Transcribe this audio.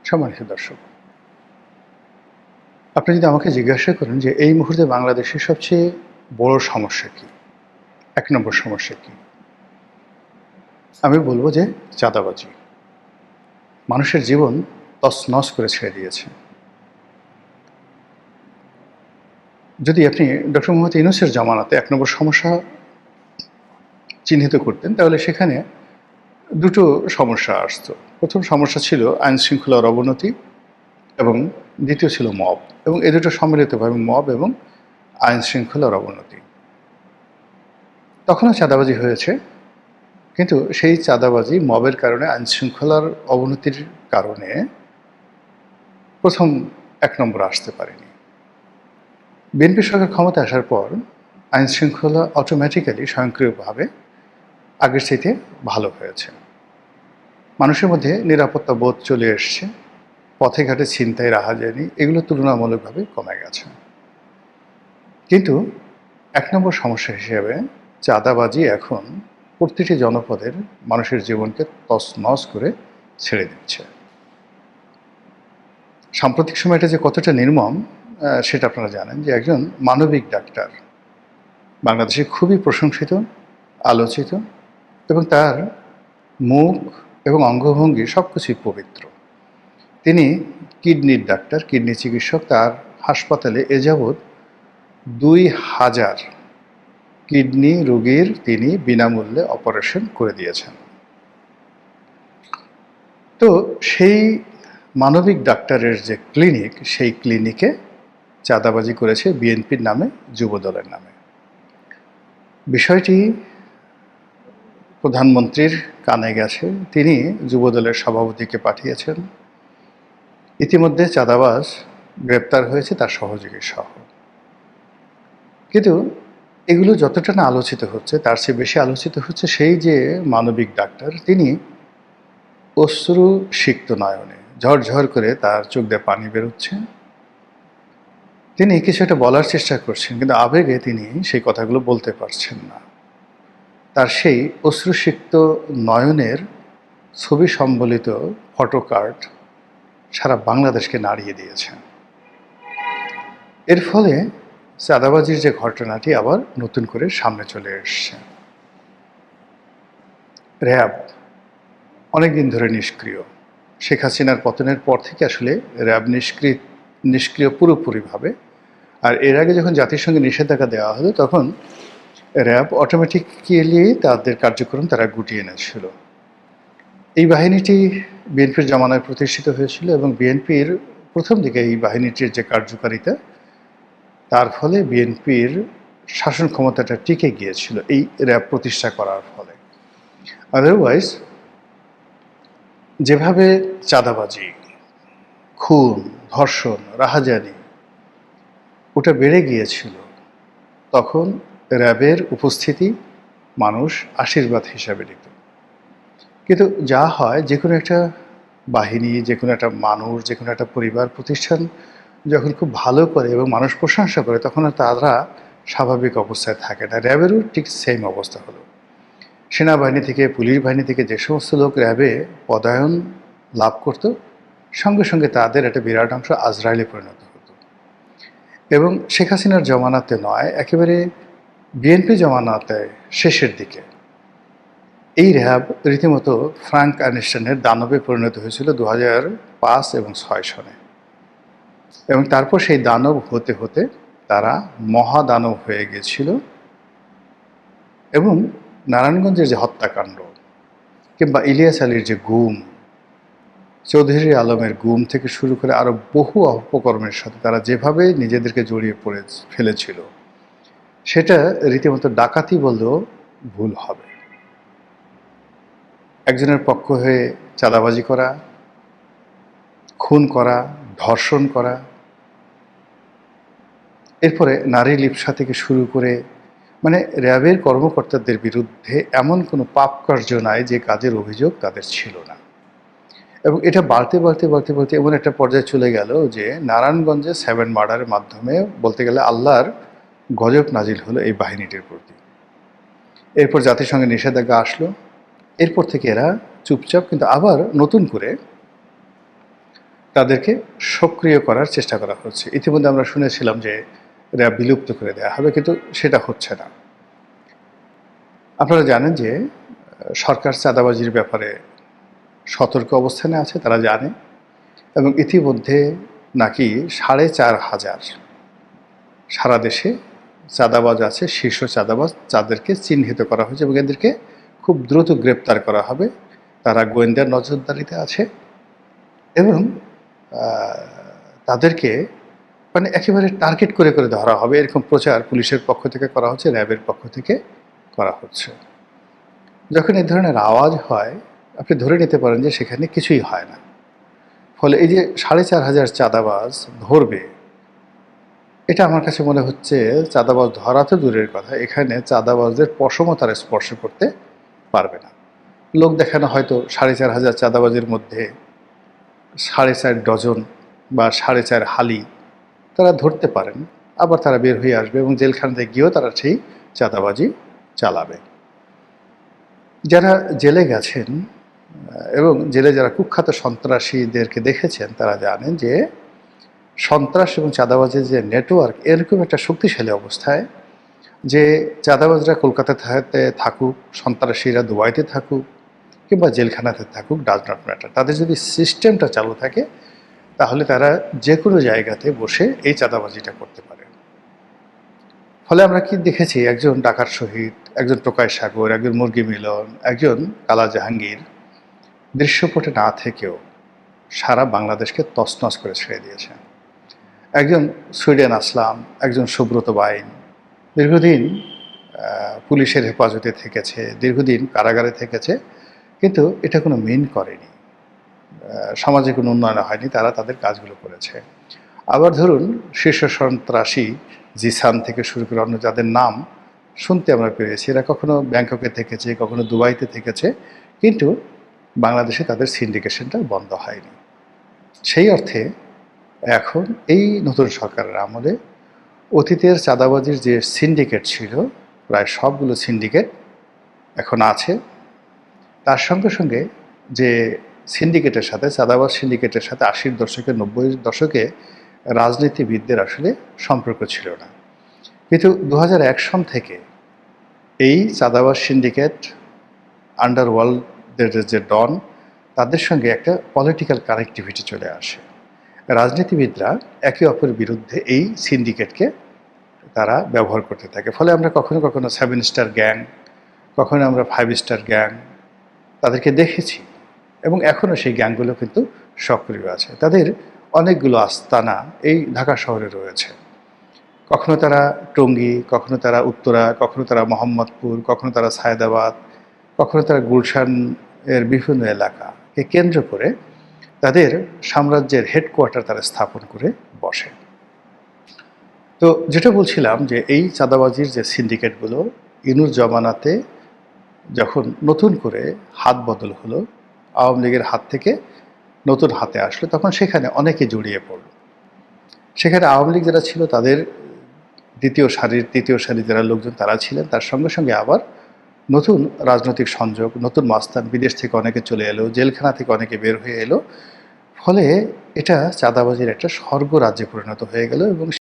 সম্মানিত দর্শক, আপনি যদি আমাকে জিজ্ঞাসা করেন যে এই মুহূর্তে বাংলাদেশের সবচেয়ে বড় সমস্যা কী, ১ নম্বর সমস্যা কী? আমি বলব যে চাঁদাবাজি। মানুষের জীবন তছনছ করে ছেড়ে দিয়েছে। যদি আপনি ডক্টর মোহাম্মদ ইউনূসের জামানাতে ১ নম্বর সমস্যা চিহ্নিত করতেন, তাহলে সেখানে দুটো সমস্যা আসতো। প্রথম সমস্যা ছিল আইনশৃঙ্খলার অবনতি এবং দ্বিতীয় ছিল মব, এবং এ দুটো সম্মিলিতভাবে মব এবং আইনশৃঙ্খলার অবনতি। তখনও চাঁদাবাজি হয়েছে, কিন্তু সেই চাঁদাবাজি মবের কারণে, আইনশৃঙ্খলার অবনতির কারণে প্রথম ১ নম্বরে আসতে পারেনি। বিএনপি সরকার ক্ষমতায় আসার পর আইনশৃঙ্খলা অটোমেটিক্যালি স্বয়ংক্রিয়ভাবে আগের চাইতে ভালো হয়েছে। মানুষের মধ্যে নিরাপত্তা বোধ চলে এসছে, পথে ঘাটে ছিনতাই, রাহাজানি এগুলো তুলনামূলকভাবে কমে গেছে। কিন্তু ১ নম্বর সমস্যা হিসেবে চাঁদাবাজি এখন প্রতিটি জনপদের মানুষের জীবনকে তছনছ করে ছেড়ে দিচ্ছে। সাম্প্রতিক সময় এটা যে কতটা নির্মম সেটা আপনারা জানেন, যে একজন মানবিক ডাক্তার, বাংলাদেশে খুবই প্রশংসিত, আলোচিত, এবং তার মুখ এবং অঙ্গভঙ্গি সব কিছুই পবিত্র। তিনি কিডনির ডাক্তার, কিডনি চিকিৎসক। তার হাসপাতালে এ যাবৎ ২,০০০ কিডনি রোগীর তিনি বিনামূল্যে অপারেশন করে দিয়েছেন। তো সেই মানবিক ডাক্তারের যে ক্লিনিক, সেই ক্লিনিকে চাঁদাবাজি করেছে বিএনপির নামে, যুবদলের নামে। বিষয়টি প্রধানমন্ত্রীর কানে গেছে, তিনি যুবদলের সভাপতিকে পাঠিয়েছেন। ইতিমধ্যে চাঁদাবাজ গ্রেপ্তার হয়েছে, তার সহযোগী সহ। কিন্তু এগুলো যতটা না আলোচিত হচ্ছে, তার চেয়ে বেশি আলোচিত হচ্ছে সেই যে মানবিক ডাক্তার, তিনি অশ্রুসিক্ত নয়নে, ঝরঝর করে তার চোখ দিয়ে পানি বেরোচ্ছে। তিনি কিছু একটা বলার চেষ্টা করছেন, কিন্তু আবেগে তিনি সেই কথাগুলো বলতে পারছেন না। তার সেই অশ্রুসিক্ত নয়নের ছবি সম্বলিত ফটোকার্ড সারা বাংলাদেশকে নাড়িয়ে দিয়েছে। এর ফলে চাঁদাবাজির যে ঘটনাটি আবার নতুন করে সামনে চলে এসছে। র্যাব অনেকদিন ধরে নিষ্ক্রিয়। শেখ হাসিনার পতনের পর থেকে আসলে র্যাব নিষ্ক্রিয় পুরোপুরিভাবে। আর এর আগে যখন জাতিসংঘে নিষেধাজ্ঞা দেওয়া হলো, তখন র্যাব অটোমেটিক্যালি তাদের কার্যক্রম তারা গুটিয়ে এনেছিল। এই বাহিনীটি বিএনপির জমানায় প্রতিষ্ঠিত হয়েছিল, এবং বিএনপির প্রথম দিকে এই বাহিনীটির যে কার্যকারিতা, তার ফলে বিএনপির শাসন ক্ষমতাটা টিকে গিয়েছিল এই র্যাব প্রতিষ্ঠা করার ফলে। আদারওয়াইজ যেভাবে চাঁদাবাজি, খুন, ধর্ষণ, রাহাজানি ওটা বেড়ে গিয়েছিল, তখন র্যাবের উপস্থিতি মানুষ আশীর্বাদ হিসাবে নিত। কিন্তু যা হয়, যে কোনো একটা বাহিনী, যে কোনো একটা মানুষ, যে কোনো একটা পরিবার প্রতিষ্ঠান যখন খুব ভালো করে এবং মানুষ প্রশংসা করে, তখন আর তারা স্বাভাবিক অবস্থায় থাকে না। র্যাবেরও ঠিক সেম অবস্থা হলো। সেনাবাহিনী থেকে, পুলিশ বাহিনী থেকে যে সমস্ত লোক র্যাবে পদায়ন লাভ করত, সঙ্গে সঙ্গে তাদের একটা বিরাট অংশ আজরাইলে পরিণত হতো। এবং শেখ হাসিনার জমানাতে নয়, একেবারে বিএনপি জমানাতে শেষের দিকে এই র্যাব রীতিমতো ফ্রাঙ্ক আইনস্টাইনের দানবে পরিণত হয়েছিল 2005 এবং 2006 সনে। এবং তারপর সেই দানব হতে হতে তারা মহাদানব হয়ে গিয়েছিল। এবং নারায়ণগঞ্জের যে হত্যাকাণ্ড, কিংবা ইলিয়াস আলীর যে গুম, চৌধুরী আলমের গুম থেকে শুরু করে আরও বহু অপকর্মের সাথে তারা যেভাবে নিজেদেরকে জড়িয়ে পড়ে ফেলেছিল, সেটা রীতিমতো ডাকাতি বললেও ভুল হবে। একজনের পক্ষ হয়ে চাঁদাবাজি করা, খুন করা, ধর্ষণ করা, এরপরে নারী লিপ্সা থেকে শুরু করে, মানে র্যাবের কর্মকর্তাদের বিরুদ্ধে এমন কোনো পাপ কার্য নাই যে কাজের অভিযোগ তাদের ছিল না। এবং এটা বাড়তে বাড়তে বাড়তে বাড়তে এমন একটা পর্যায়ে চলে গেল যে নারায়ণগঞ্জে 7 মার্ডারের মাধ্যমে বলতে গেলে আল্লাহর গজব নাজিল হলো এই বাহিনীটির প্রতি। এরপর জাতিসংঘের নিষেধাজ্ঞা আসলো। এরপর থেকে এরা চুপচাপ, কিন্তু আবার নতুন করে তাদেরকে সক্রিয় করার চেষ্টা করা হচ্ছে। ইতিমধ্যে আমরা শুনেছিলাম যে র্যাব বিলুপ্ত করে দেওয়া হবে, কিন্তু সেটা হচ্ছে না। আপনারা জানেন যে সরকার চাঁদাবাজির ব্যাপারে সতর্ক অবস্থানে আছে, তারা জানে, এবং ইতিমধ্যে নাকি ৪,৫০০ সারা দেশে চাঁদাবাজ আছে, শীর্ষ চাঁদাবাজ, যাদেরকে চিহ্নিত করা হয়েছে এবং এদেরকে খুব দ্রুত গ্রেপ্তার করা হবে। তারা গোয়েন্দার নজরদারিতে আছে এবং তাদেরকে মানে একেবারে টার্গেট করে করে ধরা হবে, এরকম প্রচার পুলিশের পক্ষ থেকে করা হচ্ছে, র্যাবের পক্ষ থেকে করা হচ্ছে। যখন এই ধরনের আওয়াজ হয়, আপনি ধরে নিতে পারেন যে সেখানে কিছুই হয় না। ফলে এই যে ৪,৫০০ চাঁদাবাজ ধরবে, এটা আমার কাছে মনে হচ্ছে চাঁদাবাজ ধরা তো দূরের কথা, এখানে চাঁদাবাজদের পশমও তারা স্পর্শ করতে পারবে না। লোক দেখানো হয়তো ৪,৫০০ চাঁদাবাজের মধ্যে ৪.৫ ডজন বা ৪.৫ হালি তারা ধরতে পারেন, আবার তারা বের হয়ে আসবে এবং জেলখানাতে গিয়েও তারা সেই চাঁদাবাজি চালাবে। যারা জেলে গেছেন এবং জেলে যারা কুখ্যাত সন্ত্রাসীদেরকে দেখেছেন, তারা জানেন যে সন্ত্রাস এবং চাঁদাবাজের যে নেটওয়ার্ক, এরকম একটা শক্তিশালী অবস্থায় যে চাঁদাবাজরা কলকাতাতে থাকুক, সন্ত্রাসীরা দুবাইতে থাকুক কিংবা জেলখানাতে থাকুক, ডাজ নট ম্যাটার, তাদের যদি সিস্টেমটা চালু থাকে তাহলে তারা যে কোনো জায়গাতে বসে এই চাঁদাবাজিটা করতে পারে। ফলে আমরা কি দেখেছি, একজন ডাকাত শহীদ, একজন টোকাই সাগর, একজন মুরগি মিলন, একজন কালা জাহাঙ্গীর দৃশ্যপটে না থেকেও সারা বাংলাদেশকে তছনছ করে ছেড়ে দিয়েছেন। একজন সুইডেন আসলাম, একজন সুব্রত বাইন দীর্ঘদিন পুলিশের হেফাজতে থেকেছে, দীর্ঘদিন কারাগারে থেকেছে, কিন্তু এটা কোনো মিন করেনি, সমাজে কোনো উন্নয়ন হয়নি, তারা তাদের কাজগুলো করেছে। আবার ধরুন শীর্ষ সন্ত্রাসী জিসান থেকে শুরু করে অন্য যাদের নাম শুনতে আমরা পেরেছি, এরা কখনো ব্যাংককে থেকেছে, কখনো দুবাইতে থেকেছে, কিন্তু বাংলাদেশে তাদের সিন্ডিকেশনটা বন্ধ হয়নি। সেই অর্থে এখন এই নতুন সরকারের আমলে অতীতের চাঁদাবাজির যে সিন্ডিকেট ছিল, প্রায় সবগুলো সিন্ডিকেট এখন আছে। তার সঙ্গে সঙ্গে যে সিন্ডিকেটের সাথে, চাঁদাবাজ সিন্ডিকেটের সাথে ৮০ দশকে ৯০ দশকে রাজনীতিবিদদের আসলে সম্পর্ক ছিল না, কিন্তু ২০০১ সন থেকে এই চাঁদাবাজ সিন্ডিকেট, আন্ডারওয়ার্ল্ডের যে ডন, তাদের সঙ্গে একটা পলিটিক্যাল কানেক্টিভিটি চলে আসে। রাজনীতিবিদরা একে অপরের বিরুদ্ধে এই সিন্ডিকেটকে তারা ব্যবহার করতে থাকে। ফলে আমরা কখনো কখনো 7 স্টার গ্যাং, কখনো আমরা 5 স্টার গ্যাং তাদেরকে দেখেছি এবং এখনও সেই গ্যাংগুলো কিন্তু সক্রিয় আছে। তাদের অনেকগুলো আস্তানা এই ঢাকা শহরে রয়েছে। কখনো তারা টঙ্গী, কখনো তারা উত্তরা, কখনো তারা মোহাম্মদপুর, কখনো তারা সায়েদাবাদ, কখনো তারা গুলশান এর বিভিন্ন এলাকাকে কেন্দ্র করে তাদের সাম্রাজ্যের হেডকোয়ার্টার তারা স্থাপন করে বসে। তো যেটা বলছিলাম যে এই চাঁদাবাজির যে সিন্ডিকেটগুলো ইনুর জমানাতে যখন নতুন করে হাত বদল হলো, আওয়ামী লীগের হাত থেকে নতুন হাতে আসলো, তখন সেখানে অনেকে জড়িয়ে পড়ল। সেখানে আওয়ামী লীগ যারা ছিল তাদের দ্বিতীয় সারির, তৃতীয় সারির যারা লোকজন তারা ছিলেন, তার সঙ্গে সঙ্গে আবার নতুন রাজনৈতিক সংযোগ, নতুন মাস্তান, বিদেশ থেকে অনেকে চলে এলো, জেলখানা থেকে অনেকে বের হয়ে এলো। ফলে এটা চাঁদাবাজির একটা স্বর্গ রাজ্যে পরিণত হয়ে গেল এবং